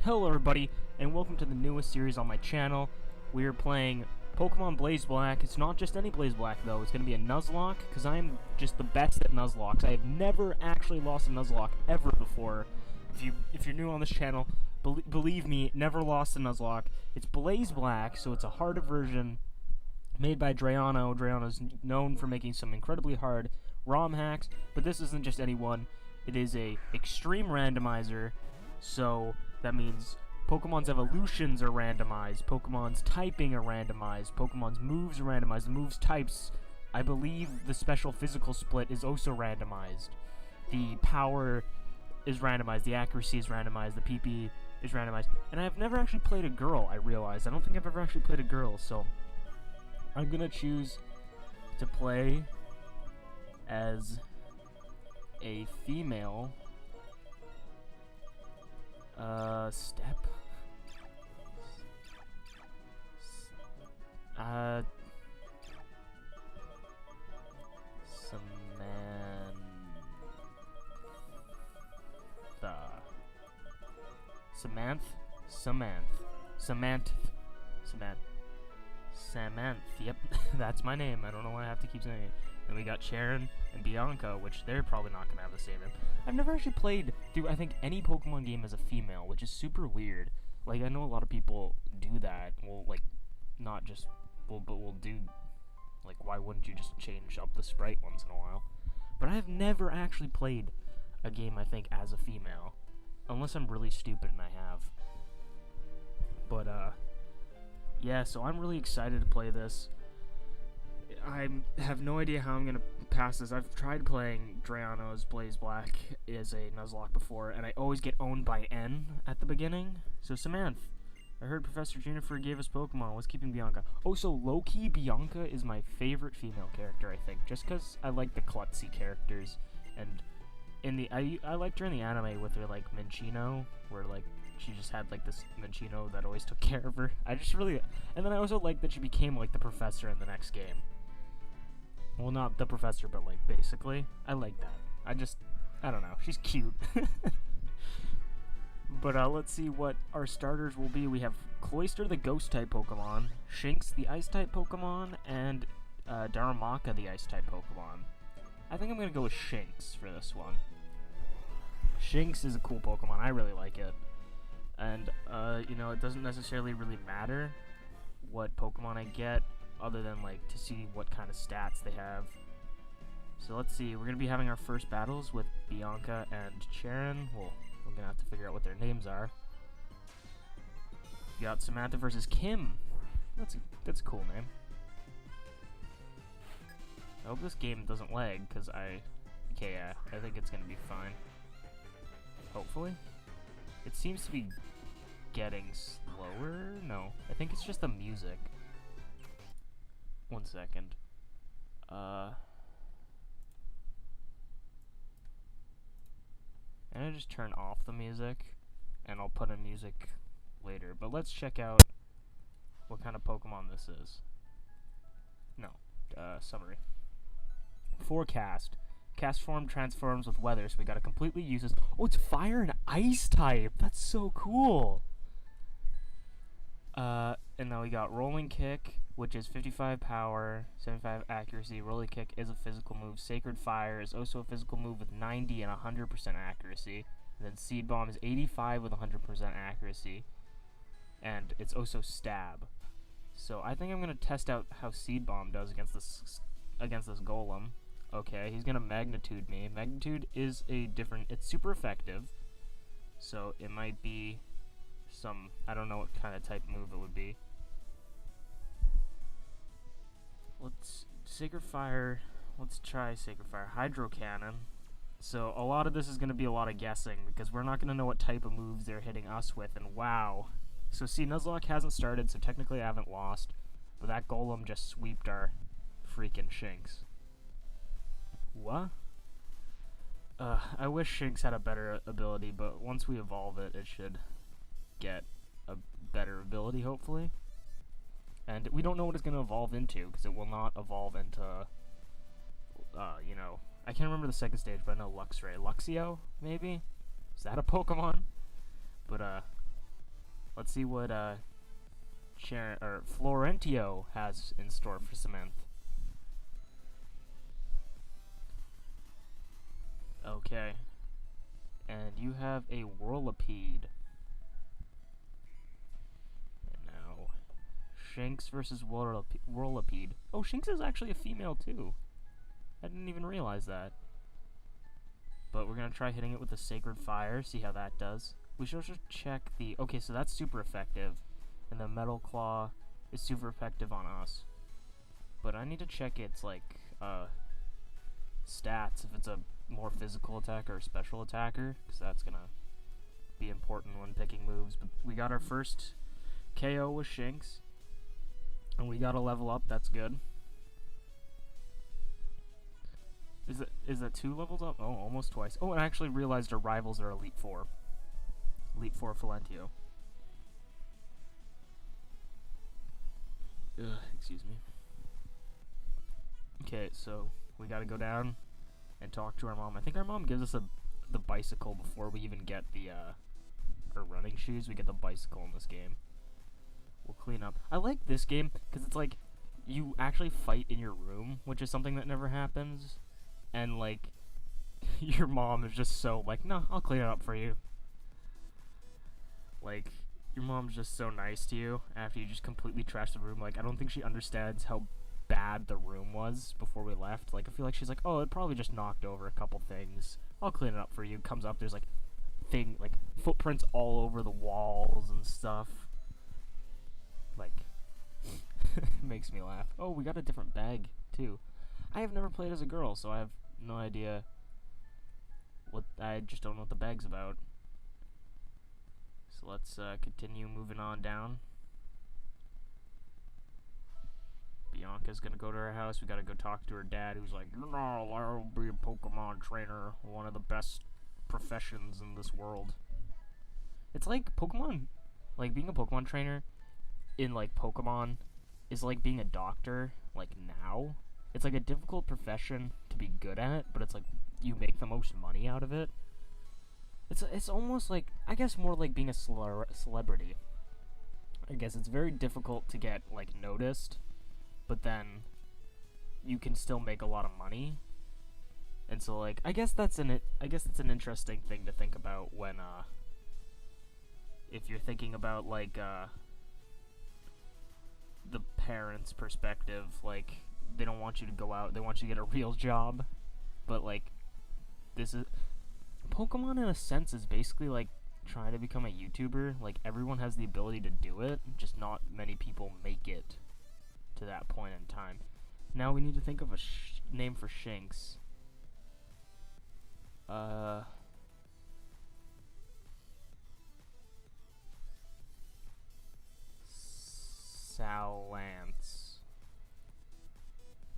Hello everybody, and welcome to the newest series on my channel. We are playing Pokemon Blaze Black. It's not just any Blaze Black though, it's going to be a Nuzlocke, because I am just the best at Nuzlocks. I have never actually lost a Nuzlocke ever before. If you're new on this channel, believe me, never lost a Nuzlocke. It's Blaze Black, so it's a harder version made by Drayano. Drayano's known for making some incredibly hard ROM hacks, but this isn't just any one. It is a Xtreme randomizer, so that means Pokemon's evolutions are randomized, Pokemon's typing are randomized, Pokemon's moves are randomized, the moves types, I believe the special physical split is also randomized. The power is randomized, the accuracy is randomized, the PP is randomized. And I've never actually played a girl, I realized. I don't think I've ever actually played a girl, so I'm gonna choose to play as a female. Step. Samantha, yep, that's my name. I don't know why I have to keep saying it. And we got Sharon and Bianca, which they're probably not gonna have the same name. I've never actually played through, I think, any Pokemon game as a female, which is super weird. Like, I know a lot of people do that. Well, like, not just, but will do, like, why wouldn't you just change up the sprite once in a while? But I've never actually played a game, I think, as a female. Unless I'm really stupid and I have. But, yeah, so I'm really excited to play this. I have no idea how I'm going to pass this. I've tried playing Drayano's Blaze Black as a Nuzlocke before, and I always get owned by N at the beginning. So, Samantha, I heard Professor Juniper gave us Pokemon. What's keeping Bianca? Oh, so low-key, Bianca is my favorite female character, I think, just because I like the klutzy characters. And in the I liked her in the anime with her, like, Minccino, where, like, she just had, like, this Minccino that always took care of her. I just really... And then I also like that she became, like, the professor in the next game. Well, not the professor, but, like, basically. I like that. I don't know. She's cute. But, let's see what our starters will be. We have Cloyster, the Ghost-type Pokemon, Shinx, the Ice-type Pokemon, and, Darumaka, the Ice-type Pokemon. I think I'm gonna go with Shinx for this one. Shinx is a cool Pokemon. I really like it. And, you know, it doesn't necessarily really matter what Pokemon I get, other than, like, to see what kind of stats they have. So let's see, we're going to be having our first battles with Bianca and Sharon. Well, we're going to have to figure out what their names are. We got Samantha versus Kim. That's a cool name. I hope this game doesn't lag, because okay, yeah, I think it's going to be fine. Hopefully. It seems to be getting slower. No, I think it's just the music. One second. I'm gonna just turn off the music, and I'll put in music later. But let's check out what kind of Pokemon this is. No, summary. Forecast. Cast form transforms with weather, so we gotta completely use this. Oh, it's fire and ice type! That's so cool! And now we got Rolling Kick, which is 55 power, 75 accuracy. Rolling Kick is a physical move. Sacred Fire is also a physical move with 90 and 100% accuracy. And then Seed Bomb is 85 with 100% accuracy. And it's also Stab. So I think I'm gonna test out how Seed Bomb does against this Golem. Okay, he's gonna Magnitude me. Magnitude is it's super effective. So it might be I don't know what kind of type move it would be. Sacred Fire, let's try Sacred Fire. Hydro Cannon. So a lot of this is gonna be a lot of guessing, because we're not gonna know what type of moves they're hitting us with, and wow. So see, Nuzlocke hasn't started, so technically I haven't lost. But that Golem just sweeped our freaking Shinx. What? I wish Shinx had a better ability, but once we evolve it, it should get a better ability, hopefully. And we don't know what it's going to evolve into, because it will not evolve into, you know, I can't remember the second stage, but I know Luxray. Luxio, maybe? Is that a Pokemon? But, Let's see what Florentio has in store for Samantha. Okay. And you have a Whirlipede. And now, Shinx versus Whirlipede. Oh, Shinx is actually a female too. I didn't even realize that. But we're gonna try hitting it with a Sacred Fire, see how that does. We should also check the... Okay, so that's super effective. And the Metal Claw is super effective on us. But I need to check its, like, stats, if it's a more physical attacker or special attacker, because that's gonna be important when picking moves. But we got our first KO with Shinx, and we got a level up. That's good. Is that 2 levels up? Oh, almost twice. Oh, and I actually realized our rivals are Elite 4. Elite 4 Florentio. Excuse me. Okay, so we gotta go down and talk to our mom. I think our mom gives us the bicycle before we even get the our running shoes. We get the bicycle in this game. We'll clean up. I like this game because it's like you actually fight in your room, which is something that never happens. And like your mom is just so like, no, I'll clean it up for you. Like your mom's just so nice to you after you just completely trash the room. Like I don't think she understands how bad the room was before we left. Like I feel like she's like, oh, it probably just knocked over a couple things. I'll clean it up for you. Comes up, there's like footprints all over the walls and stuff. Like makes me laugh. Oh, we got a different bag too. I have never played as a girl, so I have no idea what... I just don't know what the bag's about. So let's continue moving on down. Bianca's gonna go to her house. We gotta go talk to her dad, who's like, no, I'll be a Pokemon trainer. One of the best professions in this world. It's like Pokemon... Like, being a Pokemon trainer in, like, Pokemon is like being a doctor, like, now. It's like a difficult profession to be good at, but it's like you make the most money out of it. It's almost like, I guess, more like being a celebrity. I guess it's very difficult to get like noticed, but then you can still make a lot of money. And so like I guess it's an interesting thing to think about when if you're thinking about like the parents' perspective, like they don't want you to go out, they want you to get a real job. But like this is Pokemon in a sense is basically like trying to become a YouTuber. Like everyone has the ability to do it, just not many people make it to that point in time. Now we need to think of a name for Shinx. Salance.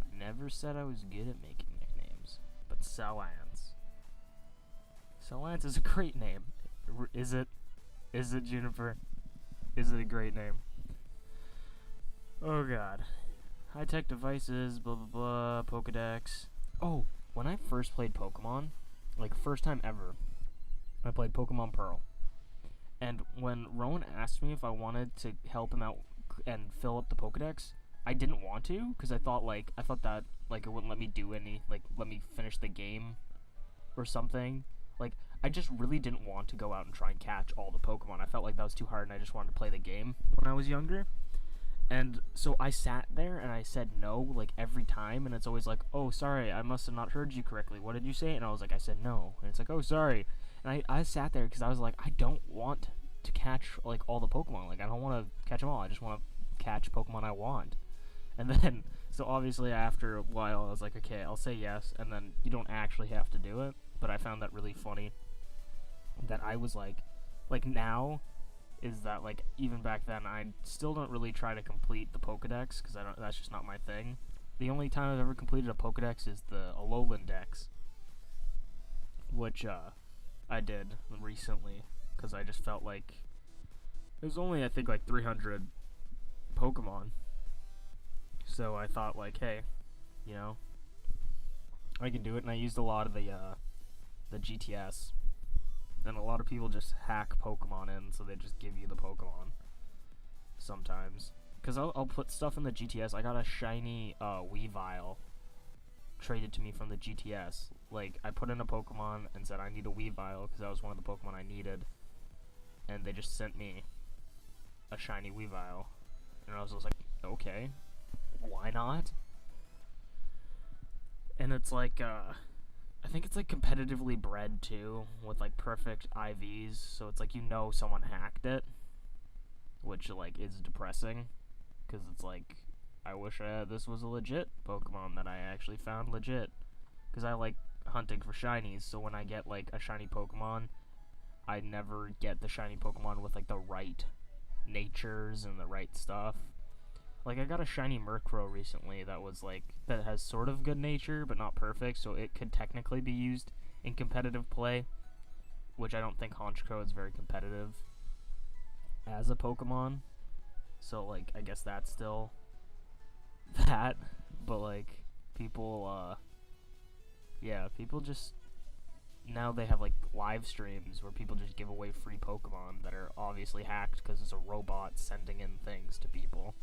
I never said I was good at making nicknames, but Salance. Salance is a great name. Is it? Is it, Juniper? Is it a great name? Oh god. High-tech devices, blah blah blah, Pokedex. Oh, when I first played Pokemon, like first time ever, I played Pokemon Pearl. And when Rowan asked me if I wanted to help him out and fill up the Pokedex, I didn't want to, because I thought that like it wouldn't let me do any, like let me finish the game or something. Like I just really didn't want to go out and try and catch all the Pokemon. I felt like that was too hard and I just wanted to play the game when I was younger. And so I sat there and I said no like every time, and it's always like, oh sorry, I must have not heard you correctly. What did you say? And I was like, I said no. And it's like, oh sorry. And I sat there because I was like, I don't want to catch like all the Pokemon. Like I don't want to catch them all. I just want to catch Pokemon I want. And then so obviously after a while I was like, okay, I'll say yes, and then you don't actually have to do it. But I found that really funny that I was like now is that like even back then I still don't really try to complete the Pokedex because that's just not my thing. The only time I've ever completed a Pokedex is the Alolan Dex, which I did recently because I just felt like it was only I think like 300 Pokemon. So I thought like, hey, you know, I can do it, and I used a lot of the GTS and a lot of people just hack Pokemon in, so they just give you the Pokemon sometimes. Because I'll put stuff in the GTS. I got a shiny Weavile traded to me from the GTS. Like, I put in a Pokemon and said I need a Weavile because that was one of the Pokemon I needed, and they just sent me a shiny Weavile, and I was just like, okay, why not? And it's like, I think it's like competitively bred too, with like perfect IVs, so it's like, you know, someone hacked it, which like is depressing, because it's like, I wish this was a legit Pokemon that I actually found legit, because I like hunting for shinies, so when I get like a shiny Pokemon, I never get the shiny Pokemon with like the right natures and the right stuff. Like, I got a shiny Murkrow recently that was like, that has sort of good nature, but not perfect, so it could technically be used in competitive play, which I don't think Honchkrow is very competitive as a Pokemon. So, like, I guess that's still that, but like, people, yeah, people just, now they have like live streams where people just give away free Pokemon that are obviously hacked because it's a robot sending in things to people.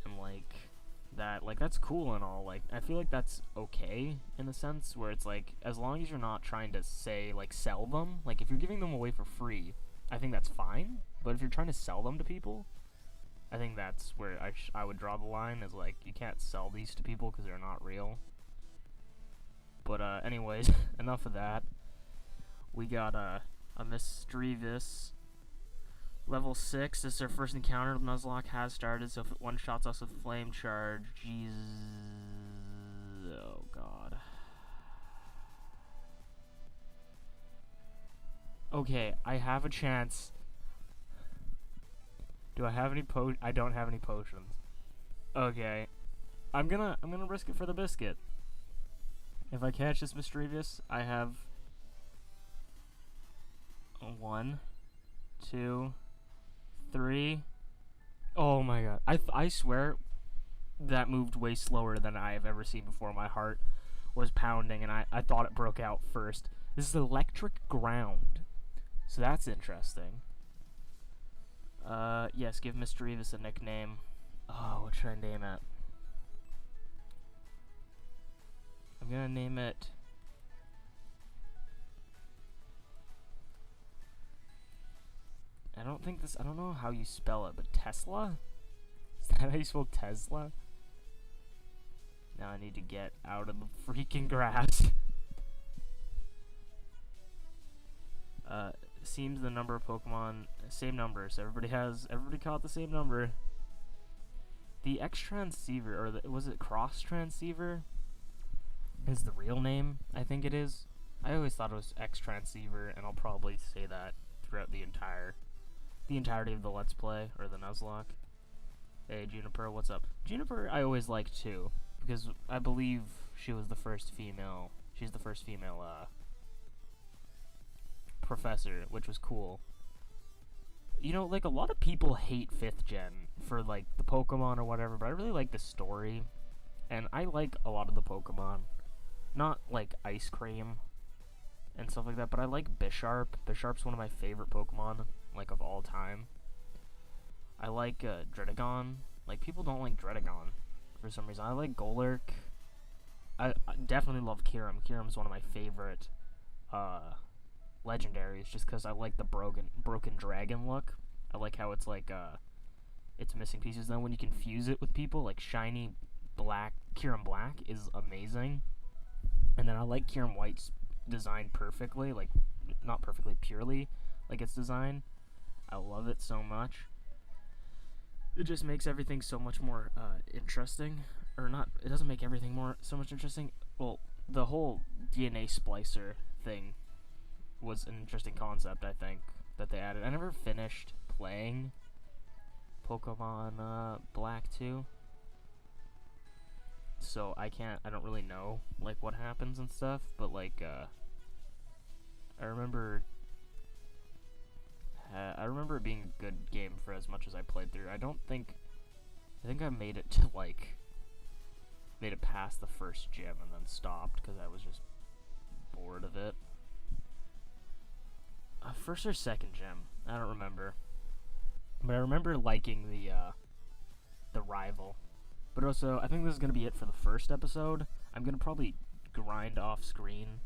And like that, like, that's cool and all. Like, I feel like that's okay in a sense where it's like, as long as you're not trying to say like sell them, like if you're giving them away for free, I think that's fine. But if you're trying to sell them to people, I think that's where I would draw the line, is like, you can't sell these to people because they're not real. But anyways, enough of that. We got a Misdreavus level 6. This is our first encounter. Nuzlocke has started, so if it one-shots us with Flame Charge, Jesus, oh god. Okay, I have a chance. Do I have any I don't have any potions. Okay, I'm gonna risk it for the biscuit. If I catch this Misdreavus, I have 1, 2, 3. Oh my god. I swear that moved way slower than I have ever seen before. My heart was pounding and I thought it broke out first. This is electric ground. So that's interesting. Yes, give Misdreavus a nickname. Oh, what should I name it? I'm gonna name it... I don't know how you spell it, but Tesla? Is that how you spell Tesla? Now I need to get out of the freaking grass. Seems the number of Pokemon, same number, so everybody caught the same number. The X-Transceiver, or was it Cross Transceiver? Is the real name, I think it is. I always thought it was X-Transceiver, and I'll probably say that throughout the entirety of the Let's Play, or the Nuzlocke. Hey, Juniper, what's up? Juniper I always liked too, because I believe she's the first female professor, which was cool. You know, like, a lot of people hate 5th gen for, like, the Pokemon or whatever, but I really like the story, and I like a lot of the Pokemon. Not, like, Ice Cream and stuff like that, but I like Bisharp. Bisharp's one of my favorite Pokemon, like, of all time. I like, Druddigon. Like, people don't like Druddigon for some reason. I like Golurk. I definitely love Kyurem. Kyurem's one of my favorite, legendaries, just because I like the broken dragon look. I like how it's like, it's missing pieces. Then when you can fuse it with people, like shiny black, Kyurem Black is amazing. And then I like Kyurem White's design perfectly, like, not perfectly, purely, like its design. I love it so much. It just makes everything so much more, interesting. Or not, it doesn't make everything so much interesting. Well, the whole DNA splicer thing was an interesting concept, I think, that they added. I never finished playing Pokemon Black 2, so I don't really know, like, what happens and stuff, but, like, I remember it being a good game for as much as I played through. I think I made it to, like, made it past the first gym and then stopped, because I was just bored of it. first or second gym. I don't remember. But I remember liking the rival. But also, I think this is going to be it for the first episode. I'm going to probably grind off screen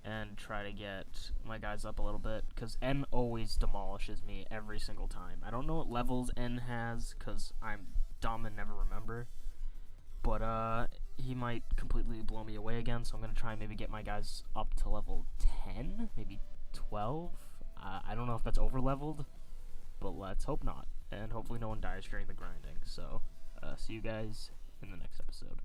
and try to get my guys up a little bit, because N always demolishes me every single time. I don't know what levels N has, because I'm dumb and never remember. But, he might completely blow me away again, so I'm going to try and maybe get my guys up to level 10, maybe 12? I don't know if that's over-leveled, but let's hope not. And hopefully no one dies during the grinding, so, see you guys in the next episode.